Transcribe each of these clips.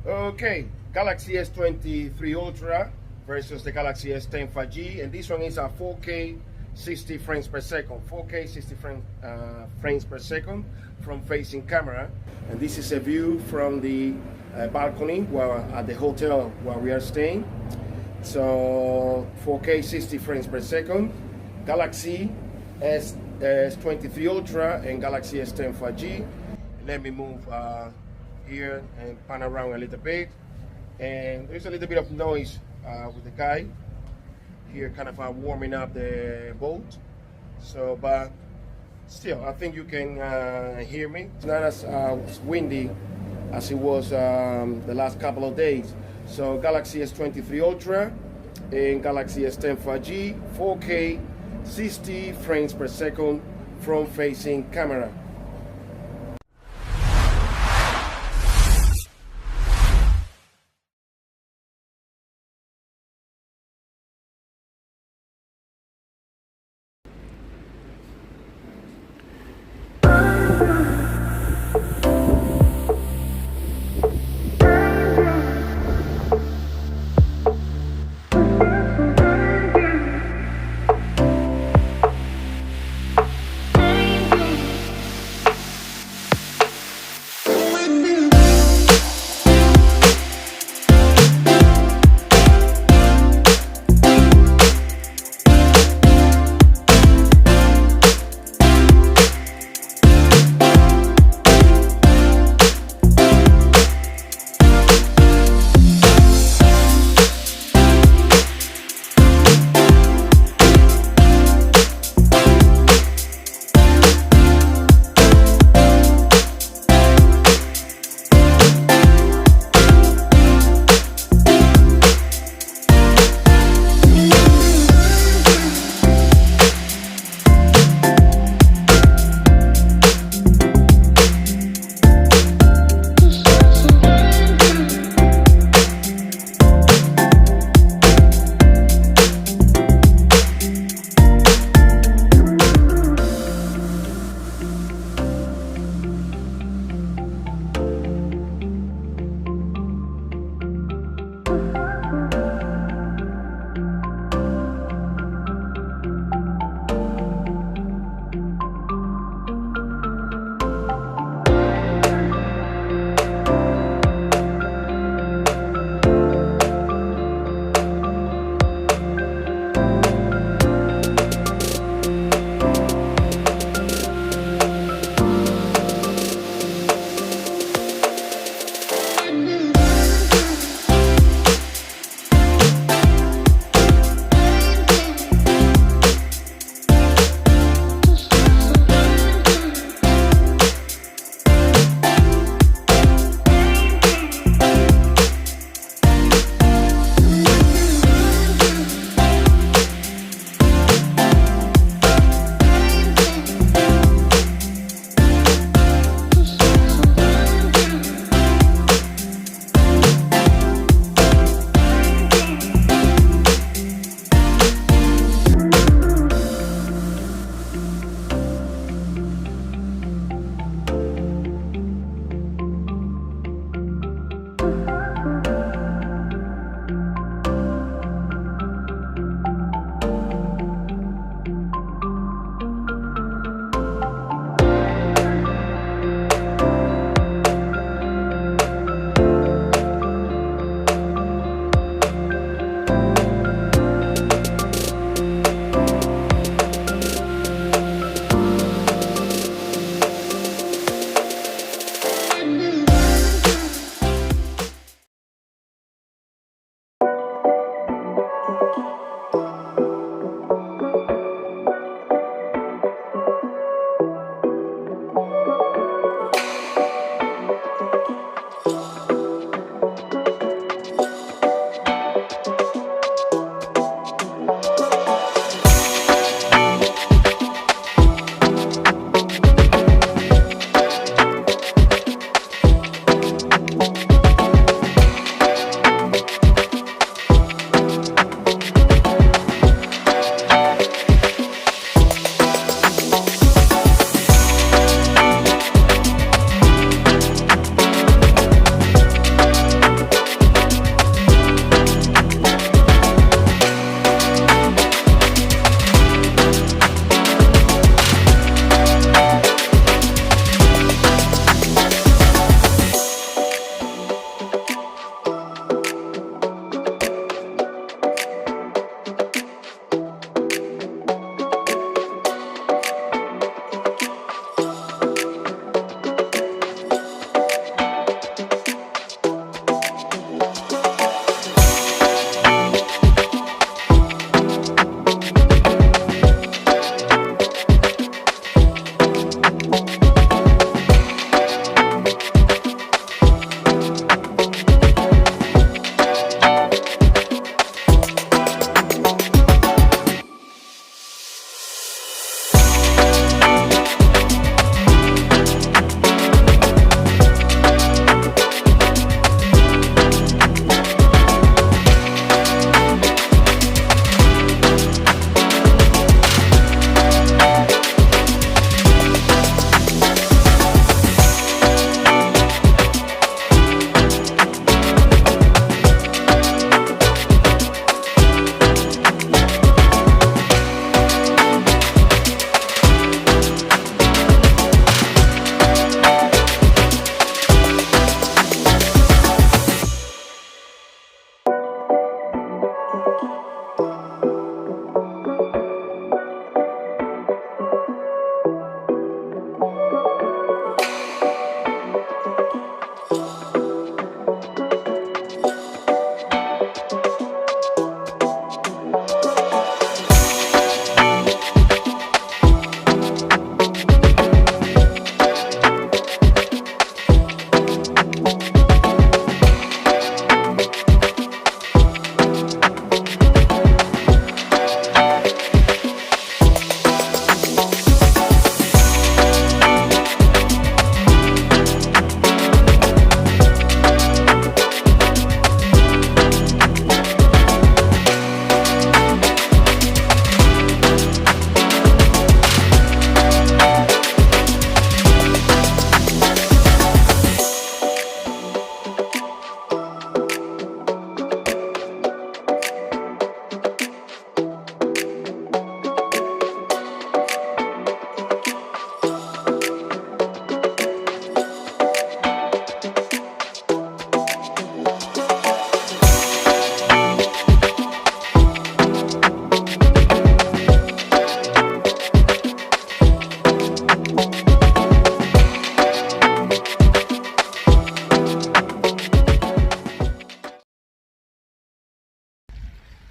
Okay, Galaxy S23 Ultra versus the Galaxy S10 5G, and this one is a 4K 60 frames per second. 4K 60 frames per second from facing camera, and this is a view from the balcony at the hotel where we are staying. So 4K 60 frames per second, Galaxy S23 Ultra and Galaxy S10 5G. Let me move here and pan around a little bit, and there's a little bit of noise with the guy here, kind of warming up the boat. So, but still, I think you can hear me. It's not as windy as it was the last couple of days. So Galaxy S23 Ultra and Galaxy S10 5G, 4K 60 frames per second front facing camera.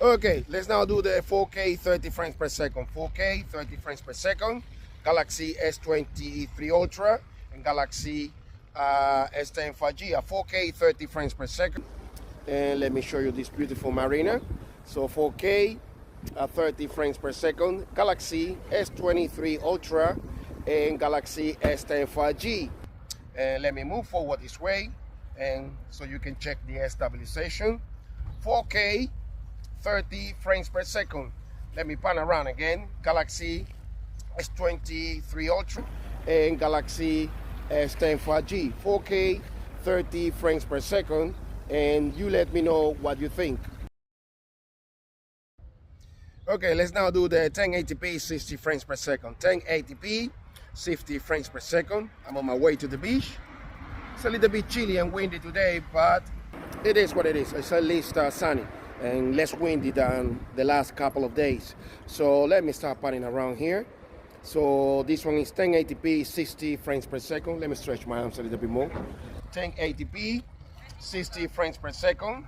Okay, let's now do the 4K 30 frames per second. 4K 30 frames per second. Galaxy S23 Ultra and Galaxy S10 5G at 4K 30 frames per second. And let me show you this beautiful marina. So 4K 30 frames per second. Galaxy S23 Ultra and Galaxy S10 5G. And let me move forward this way, and so you can check the stabilization. 4K 30 frames per second. Let me pan around again. Galaxy S23 Ultra and Galaxy S10 5G. 4K 30 frames per second, and you let me know what you think. Okay, let's now do the 1080p 60 frames per second. 1080p 60 frames per second. I'm on my way to the beach. It's a little bit chilly and windy today, but it is what it is. It's at least sunny and less windy than the last couple of days. So let me start panning around here. So this one is 1080p 60 frames per second. Let me stretch my arms a little bit more. 1080p 60 frames per second.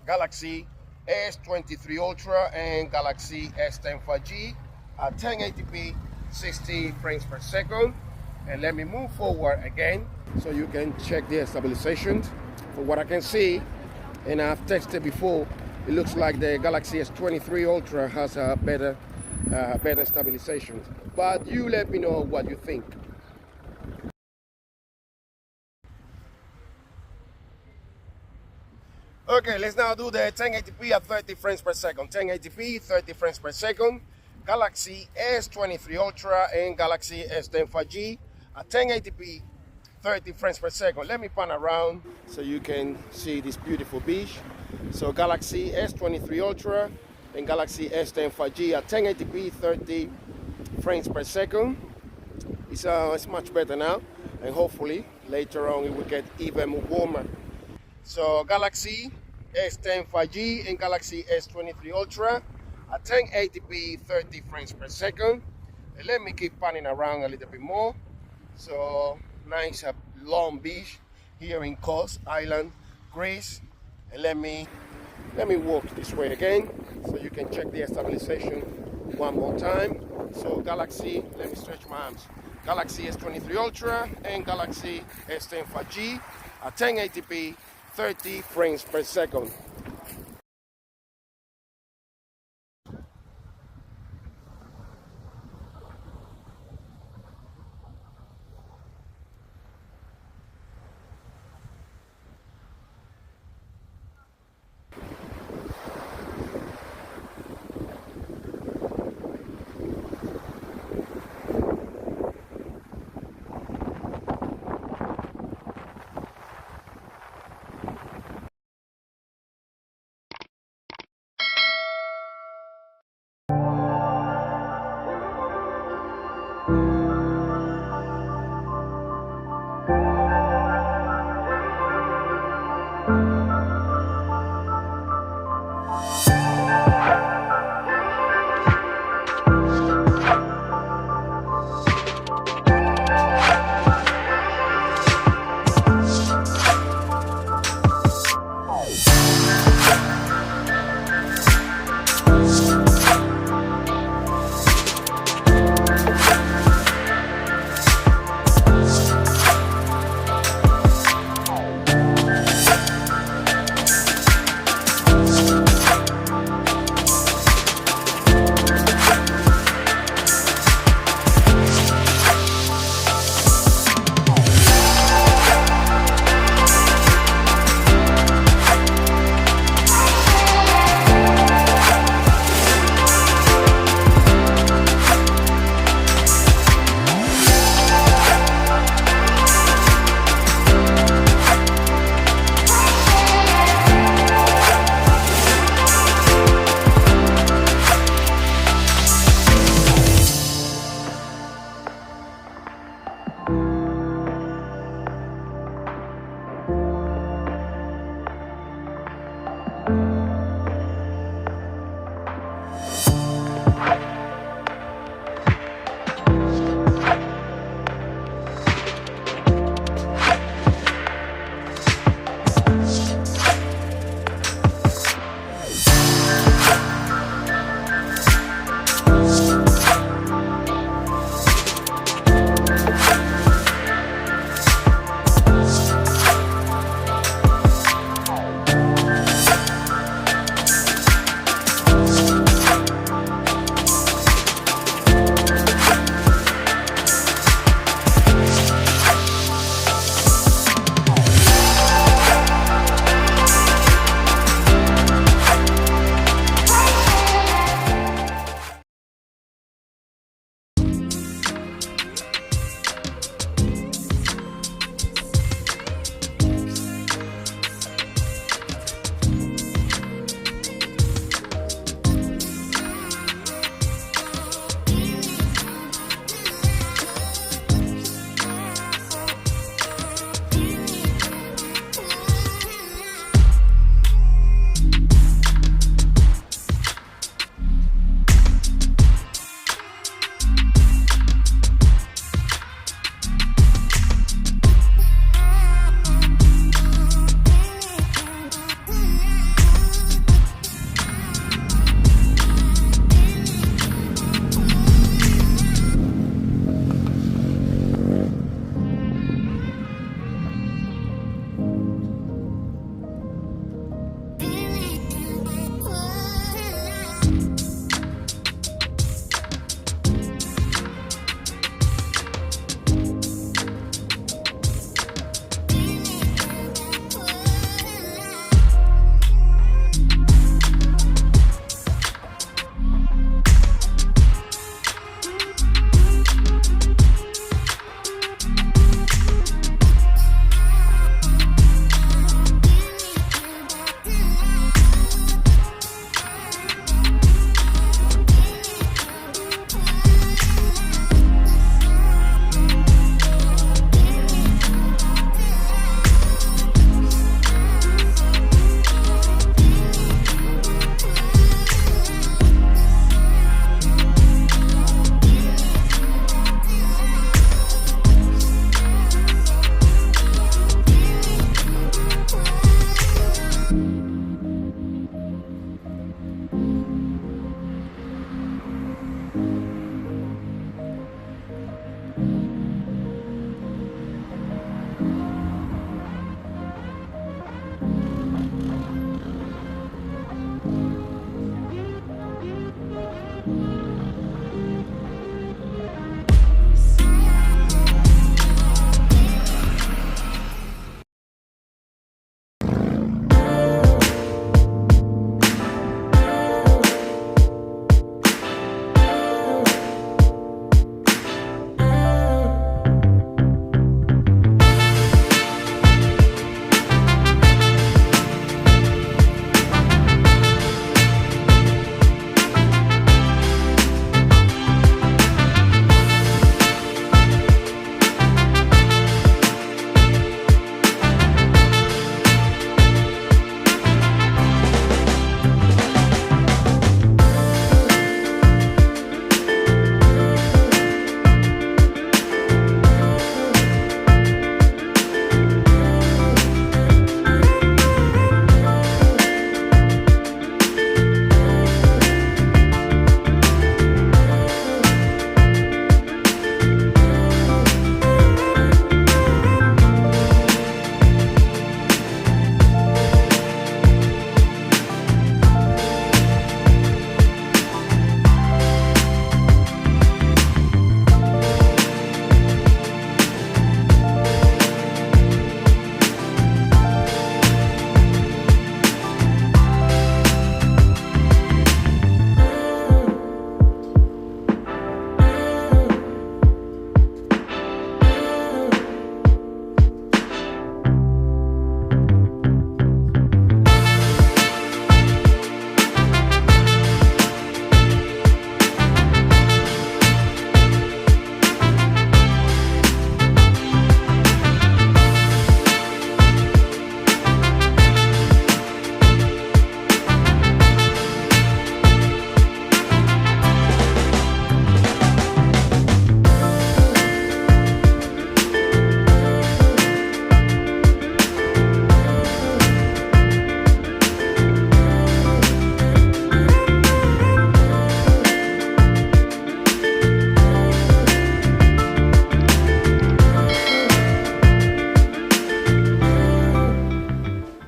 Galaxy S23 Ultra and Galaxy S10 5G at 1080p 60 frames per second. And let me move forward again so you can check the stabilization. For what I can see, and I've tested before, it looks like the Galaxy S23 Ultra has a better stabilization. But you let me know what you think. Okay, let's now do the 1080p at 30 frames per second. 1080p 30 frames per second. Galaxy S23 Ultra and Galaxy S10 5G at 1080p 30 frames per second. Let me pan around so you can see this beautiful beach. So Galaxy S23 Ultra and Galaxy S10 5G at 1080p 30 frames per second. It's much better now, and hopefully later on it will get even warmer. So Galaxy S10 5G and Galaxy S23 Ultra at 1080p 30 frames per second. And let me keep panning around a little bit more. So nice long beach here in Kos Island, Greece. And let me walk this way again so you can check the stabilization one more time. So Galaxy, let me stretch my arms. Galaxy S23 Ultra and Galaxy S10 5G at 1080p 30 frames per second.